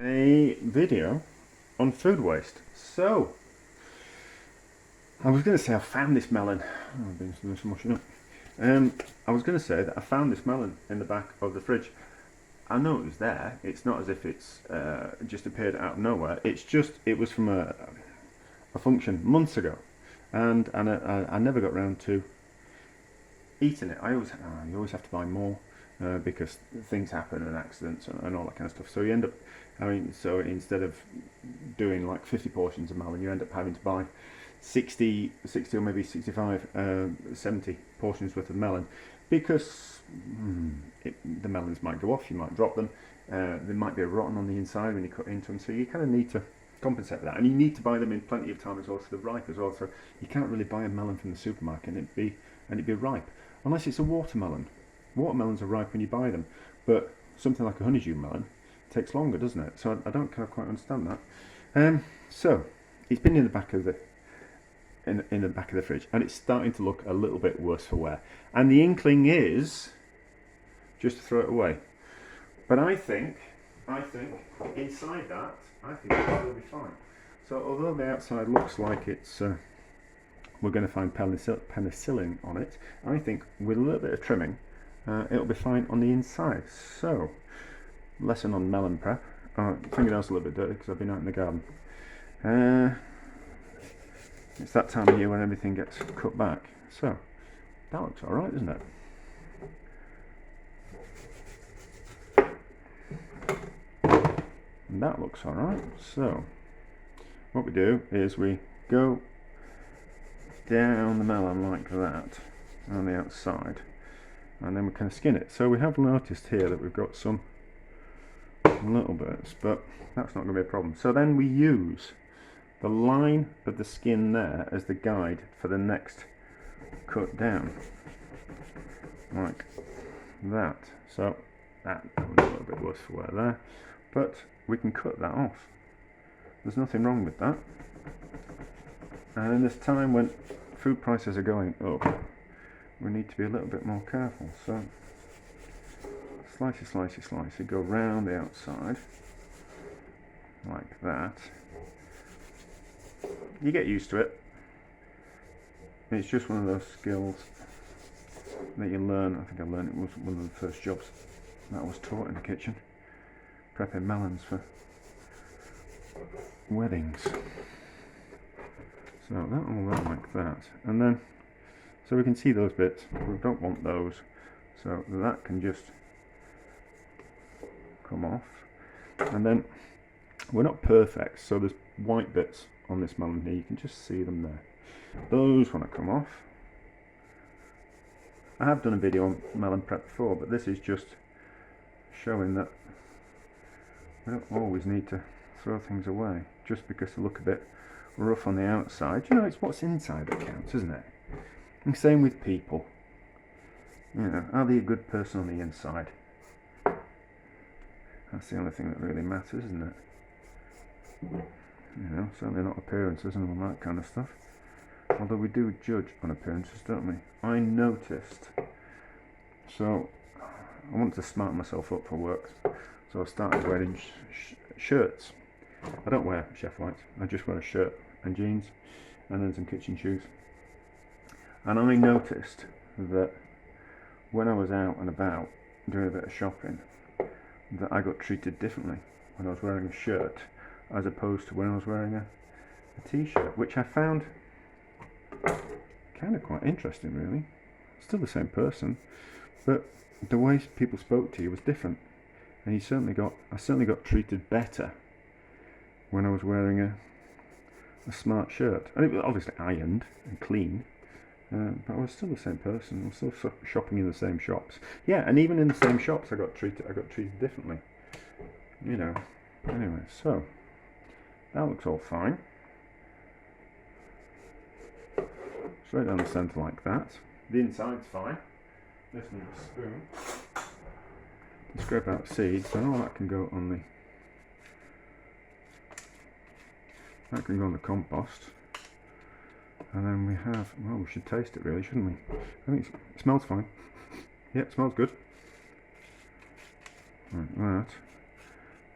A video on food waste. So, I was going to say I found this melon. Oh, I've been doing some washing up. I was going to say that I found this melon in the back of the fridge. I know it was there. It's not as if it's just appeared out of nowhere. It was from a function months ago, and I never got round to eating it. You always have to buy more because things happen and accidents and all that kind of stuff. So you end up, so instead of doing like 50 portions of melon, you end up having to buy 60 or maybe 65, 70 portions worth of melon because the melons might go off, you might drop them, they might be rotten on the inside when you cut into them, so you kind of need to compensate for that, and you need to buy them in plenty of time as well, so they're ripe as well. So you can't really buy a melon from the supermarket and it'd be ripe unless it's a watermelon. Watermelons are ripe when you buy them, but something like a honeydew melon takes longer, doesn't it? So I don't quite understand that. So it's been in the back of the back of the fridge, and it's starting to look a little bit worse for wear. And the inkling is just to throw it away. But I think inside that, I think it'll be fine. So although the outside looks like it's we're going to find penicillin on it, I think with a little bit of trimming, it'll be fine on the inside. So, lesson on melon prep. Fingernails a little bit dirty because I've been out in the garden. It's that time of year when everything gets cut back. So, that looks alright, doesn't it? And that looks alright. So, what we do is we go down the melon like that on the outside, and then we kind of skin it. So we have noticed here that we've got some little bits, but that's not going to be a problem. So then we use the line of the skin there as the guide for the next cut down, like that. So that was a little bit worse for wear there, but we can cut that off. There's nothing wrong with that. And in this time when food prices are going up, we need to be a little bit more careful. So slicey, go round the outside like that. You get used to it. It's just one of those skills that you learn. I think I learned it was one of the first jobs that I was taught in the kitchen, prepping melons for weddings. So that all that like that, and then so we can see those bits. We don't want those, so that can just come off. And then we're not perfect, so there's white bits on this melon here. You can just see them there. Those want to come off. I have done a video on melon prep before, but this is just showing that we don't always need to throw things away just because they look a bit rough on the outside. You know, it's what's inside that counts, isn't it? And same with people. You know, are they a good person on the inside? That's the only thing that really matters, isn't it? You know, certainly not appearances and all that kind of stuff. Although we do judge on appearances, don't we? I noticed. So I wanted to smarten myself up for work, so I started wearing shirts. I don't wear chef whites, I just wear a shirt and jeans and then some kitchen shoes. And I noticed that when I was out and about doing a bit of shopping, that I got treated differently when I was wearing a shirt as opposed to when I was wearing a t-shirt, which I found kind of quite interesting, really. Still the same person, but the way people spoke to you was different, and I certainly got treated better when I was wearing a smart shirt, and it was obviously ironed and clean, but I was still the same person. I was still shopping in the same shops. Yeah, and even in the same shops, I got treated differently. You know. Anyway, so that looks all fine. Straight down the centre like that. The inside's fine. This needs a spoon to scrape out seeds, and all that can go on the compost. And then we have, well, we should taste it really, shouldn't we? I think it smells fine. Yeah, it smells good. Like that.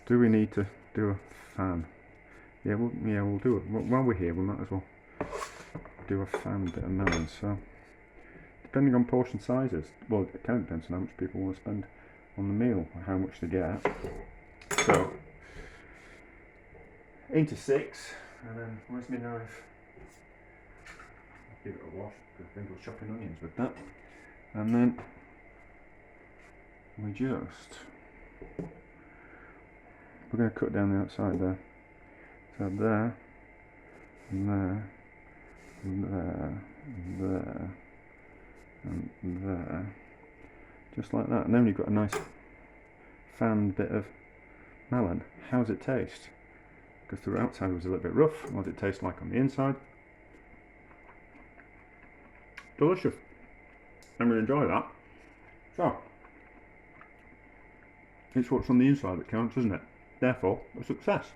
Do we need to do a fan. Yeah, we'll do it. While we're here, we might as well do a fan bit of melon. So, depending on portion sizes, well, it kind of depends on how much people want to spend on the meal, or how much they get. So, into 6, and then where's my knife? Give it a wash, because I think we're chopping onions with that. And then we're going to cut down the outside there. So there, and there, and there, and there, and there, just like that. And then you've got a nice fanned bit of melon. How does it taste? Because the outside was a little bit rough. What does it taste like on the inside? Delicious. I'm going to enjoy that. So, it's what's on the inside that counts, isn't it? Therefore, a success.